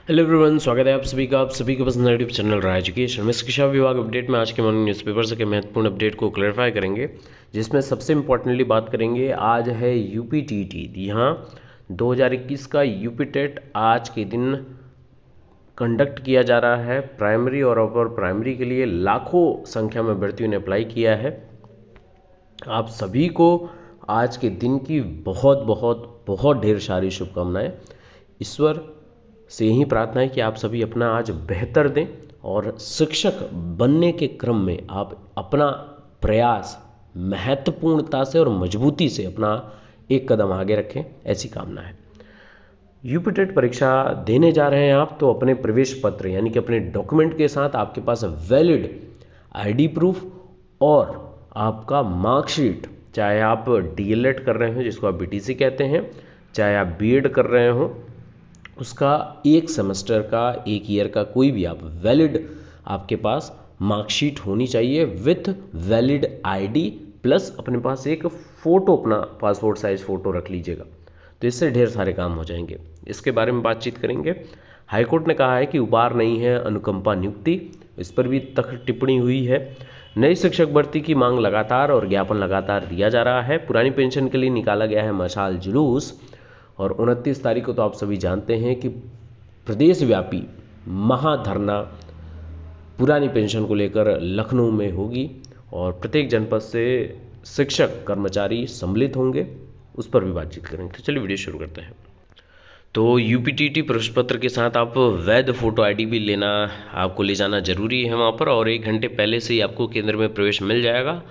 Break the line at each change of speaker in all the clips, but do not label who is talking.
Hello everyone, स्वागत है आप सभी का पसंद यूट्यूब चैनल रहा एजुकेशन में। शिक्षा विभाग अपडेट में आज के मॉर्निंग न्यूज़पेपर से के महत्वपूर्ण अपडेट को क्लैरिफाई करेंगे, जिसमें सबसे इंपॉर्टेंटली बात करेंगे। आज है यूपी टीटी, जी हाँ, 2021 का यूपी टेट आज के दिन कंडक्ट किया जा रहा है। प्राइमरी और अपर प्राइमरी के लिए लाखों संख्या में अभ्यर्थियों ने अप्लाई किया है। आप सभी को आज के दिन की बहुत बहुत बहुत ढेर सारी शुभकामनाएं। ईश्वर से यही प्रार्थना है कि आप सभी अपना आज बेहतर दें और शिक्षक बनने के क्रम में आप अपना प्रयास महत्वपूर्णता से और मजबूती से अपना एक कदम आगे रखें, ऐसी कामना है। यूपी टेट परीक्षा देने जा रहे हैं आप, तो अपने प्रवेश पत्र यानी कि अपने डॉक्यूमेंट के साथ आपके पास वैलिड आईडी प्रूफ और आपका मार्कशीट, चाहे आप डीएलएड कर रहे हो जिसको आप बीटीसी कहते हैं, चाहे आप बीएड कर रहे हो, उसका एक सेमेस्टर का, एक ईयर का कोई भी आप वैलिड आपके पास मार्कशीट होनी चाहिए विथ वैलिड आईडी, प्लस अपने पास एक फ़ोटो, अपना पासपोर्ट साइज फ़ोटो रख लीजिएगा, तो इससे ढेर सारे काम हो जाएंगे। इसके बारे में बातचीत करेंगे। हाईकोर्ट ने कहा है कि उपहार नहीं है अनुकंपा नियुक्ति, इस पर भी तख्त टिप्पणी हुई है। नई शिक्षक भर्ती की मांग लगातार और ज्ञापन लगातार दिया जा रहा है। पुरानी पेंशन के लिए निकाला गया है मशाल जुलूस, और 29 तारीख को तो आप सभी जानते हैं कि प्रदेशव्यापी महाधरना पुरानी पेंशन को लेकर लखनऊ में होगी और प्रत्येक जनपद से शिक्षक कर्मचारी सम्मिलित होंगे, उस पर भी बातचीत करेंगे। तो चलिए वीडियो शुरू करते हैं। तो यूपीटीटी प्रवेश पत्र के साथ आप वैध फोटो आईडी भी लेना, आपको ले जाना जरूरी है वहाँ पर, और 1 घंटे पहले से ही आपको केंद्र में प्रवेश मिल जाएगा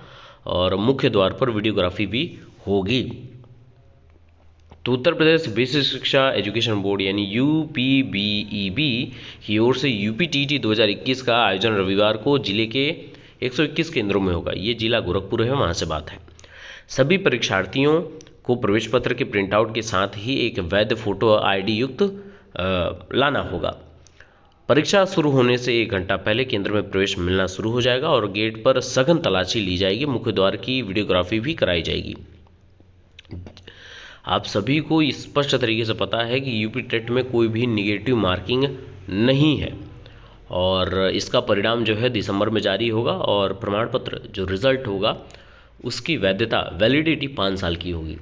और मुख्य द्वार पर वीडियोग्राफी भी होगी। तो उत्तर प्रदेश बेसिक शिक्षा एजुकेशन बोर्ड यानी यूपीबीईबी की ओर से यूपीटीटी 2021 का आयोजन रविवार को जिले के 121 केंद्रों में होगा। ये जिला गोरखपुर है, वहाँ से बात है। सभी परीक्षार्थियों को प्रवेश पत्र के प्रिंट आउट के साथ ही एक वैध फोटो आईडी युक्त लाना होगा। परीक्षा शुरू होने से 1 घंटा पहले केंद्र में प्रवेश मिलना शुरू हो जाएगा और गेट पर सघन तलाशी ली जाएगी। मुख्य द्वार की वीडियोग्राफी भी कराई जाएगी। आप सभी को स्पष्ट तरीके से पता है कि यूपी टेट में कोई भी निगेटिव मार्किंग नहीं है और इसका परिणाम जो है दिसंबर में जारी होगा और प्रमाण पत्र जो रिजल्ट होगा उसकी वैलिडिटी 5 साल की होगी।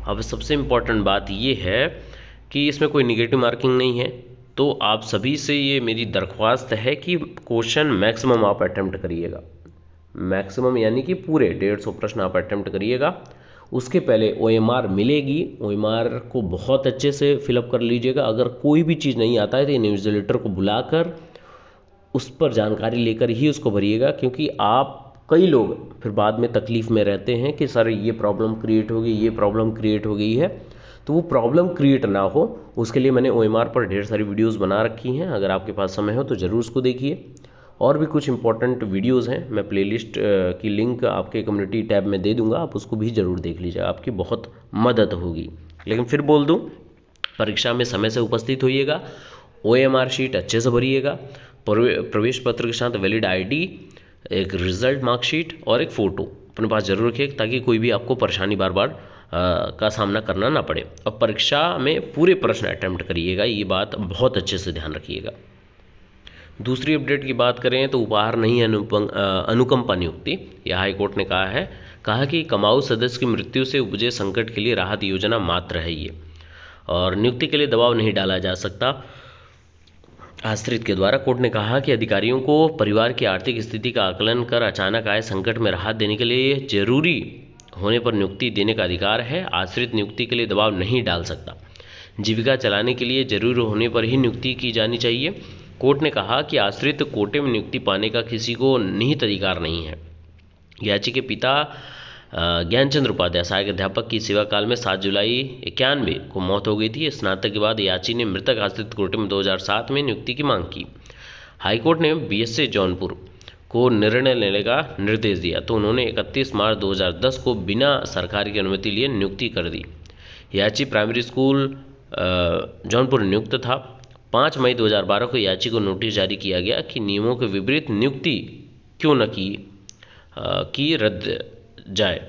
अब सबसे इम्पॉर्टेंट बात ये है कि इसमें कोई निगेटिव मार्किंग नहीं है, तो आप सभी से ये मेरी दरख्वास्त है कि क्वेश्चन मैक्सिमम आप अटेम्प्ट करिएगा। मैक्सिमम यानी कि पूरे 150 प्रश्न आप अटेम्प्ट करिएगा। उसके पहले ओएमआर मिलेगी, ओएमआर को बहुत अच्छे से फिलअप कर लीजिएगा। अगर कोई भी चीज़ नहीं आता है तो न्यूज़लेटर को बुलाकर उस पर जानकारी लेकर ही उसको भरिएगा, क्योंकि आप कई लोग फिर बाद में तकलीफ़ में रहते हैं कि सर ये प्रॉब्लम क्रिएट हो गई, ये प्रॉब्लम क्रिएट हो गई है। तो वो प्रॉब्लम क्रिएट ना हो उसके लिए मैंने ओएमआर पर ढेर सारी वीडियोस बना रखी हैं। अगर आपके पास समय हो तो ज़रूर उसको देखिए। और भी कुछ इंपॉर्टेंट वीडियोस हैं, मैं प्लेलिस्ट की लिंक आपके कम्युनिटी टैब में दे दूंगा, आप उसको भी ज़रूर देख लीजिएगा, आपकी बहुत मदद होगी। लेकिन फिर बोल दूं, परीक्षा में समय से उपस्थित होइएगा, ओएमआर शीट अच्छे से भरिएगा, प्रवेश पत्र के साथ वैलिड आईडी, एक रिजल्ट मार्कशीट और एक फ़ोटो अपने पास जरूर रखिए, ताकि कोई भी आपको परेशानी बार बार का सामना करना ना पड़े। और परीक्षा में पूरे प्रश्न अटैम्प्ट करिएगा, ये बात बहुत अच्छे से ध्यान रखिएगा। दूसरी अपडेट की बात करें तो उपहार नहीं है अनुकंपा नियुक्ति, यह हाईकोर्ट ने कहा कि कमाऊ सदस्य की मृत्यु से उपजे संकट के लिए राहत योजना मात्र है ये, और नियुक्ति के लिए दबाव नहीं डाला जा सकता आश्रित के द्वारा। कोर्ट ने कहा कि अधिकारियों को परिवार की आर्थिक स्थिति का आकलन कर अचानक आए संकट में राहत देने के लिए जरूरी होने पर नियुक्ति देने का अधिकार है। आश्रित नियुक्ति के लिए दबाव नहीं डाल सकता, जीविका चलाने के लिए जरूरी होने पर ही नियुक्ति की जानी चाहिए। कोर्ट ने कहा कि आश्रित कोटे में नियुक्ति पाने का किसी को निहित अधिकार नहीं है। याची के पिता ज्ञानचंद्र उपाध्याय सहायक अध्यापक की सेवा काल में 7 जुलाई 91 को मौत हो गई थी। स्नातक के बाद याची ने मृतक आश्रित कोटे में 2007 में नियुक्ति की मांग की। हाईकोर्ट ने बीएसए जौनपुर को निर्णय लेने का निर्देश दिया, तो उन्होंने 31 मार्च 2010 को बिना सरकार की अनुमति लिए नियुक्ति कर दी। याची प्राइमरी स्कूल जौनपुर नियुक्त था। 5 मई 2012 को याची को नोटिस जारी किया गया कि नियमों के विपरीत नियुक्ति क्यों न की रद्द जाए।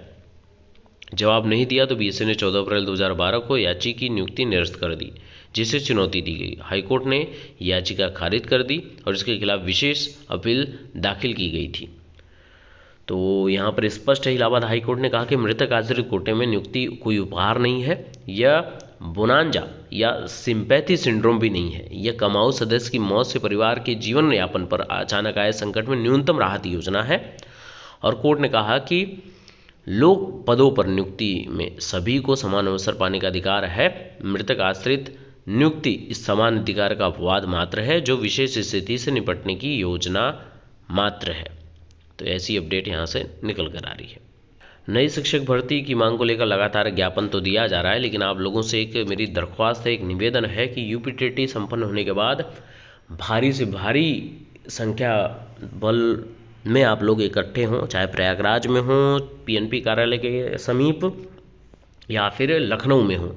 जवाब नहीं दिया तो बीएसए ने 14 अप्रैल 2012 को याची की नियुक्ति निरस्त कर दी। जिसे चुनौती दी गई। हाईकोर्ट ने याचिका खारिज कर दी और इसके खिलाफ विशेष अपील दाखिल की गई थी। तो यहाँ पर स्पष्ट है, इलाहाबाद हाईकोर्ट ने कहा कि मृतक आश्रित कोटे में नियुक्ति कोई उपहार नहीं है, यह बोनांजा या सिंपैथी सिंड्रोम भी नहीं है। यह कमाऊ सदस्य की मौत से परिवार के जीवन यापन पर अचानक आए संकट में न्यूनतम राहत योजना है। और कोर्ट ने कहा कि लोक पदों पर नियुक्ति में सभी को समान अवसर पाने का अधिकार है। मृतक आश्रित नियुक्ति इस समान अधिकार का अपवाद मात्र है, जो विशेष स्थिति से निपटने की योजना मात्र है। तो ऐसी अपडेट यहाँ से निकल कर आ रही है। नई शिक्षक भर्ती की मांग को लेकर लगातार ज्ञापन तो दिया जा रहा है, लेकिन आप लोगों से एक मेरी दरख्वास्त है, एक निवेदन है कि यूपीटीटी संपन्न होने के बाद भारी से भारी संख्या बल में आप लोग इकट्ठे हों, चाहे प्रयागराज में हों, पीएनपी कार्यालय के समीप, या फिर लखनऊ में हों,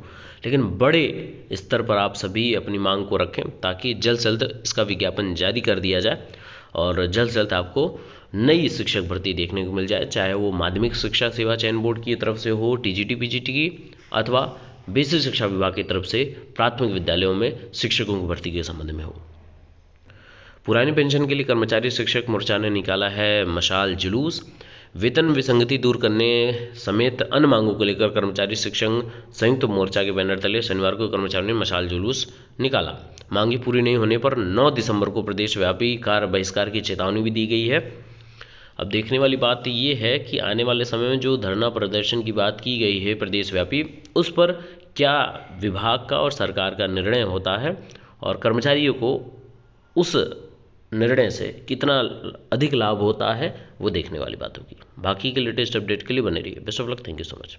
लेकिन बड़े स्तर पर आप सभी अपनी मांग को रखें ताकि जल्द से जल्द इसका विज्ञापन जारी कर दिया जाए और जल्द से जल्द आपको नई शिक्षक भर्ती देखने को मिल जाए, चाहे वो माध्यमिक शिक्षा सेवा चयन बोर्ड की तरफ से हो, टीजीटी पीजीटी की, अथवा बेसिक शिक्षा विभाग की तरफ से प्राथमिक विद्यालयों में शिक्षकों की भर्ती के संबंध में हो। पुरानी पेंशन के लिए कर्मचारी शिक्षक मोर्चा ने निकाला है मशाल जुलूस। वेतन विसंगति दूर करने समेत अन्य मांगों को लेकर कर्मचारी शिक्षक संयुक्त मोर्चा के बैनर तले शनिवार को कर्मचारियों ने मशाल जुलूस निकाला। मांगी पूरी नहीं होने पर 9 दिसंबर को प्रदेशव्यापी कार्य बहिष्कार की चेतावनी भी दी गई है। अब देखने वाली बात ये है कि आने वाले समय में जो धरना प्रदर्शन की बात की गई है प्रदेशव्यापी, उस पर क्या विभाग का और सरकार का निर्णय होता है और कर्मचारियों को उस निर्णय से कितना अधिक लाभ होता है, वो देखने वाली बात होगी। बाकी के लेटेस्ट अपडेट के लिए बने रहिए। Best of luck, thank you so much.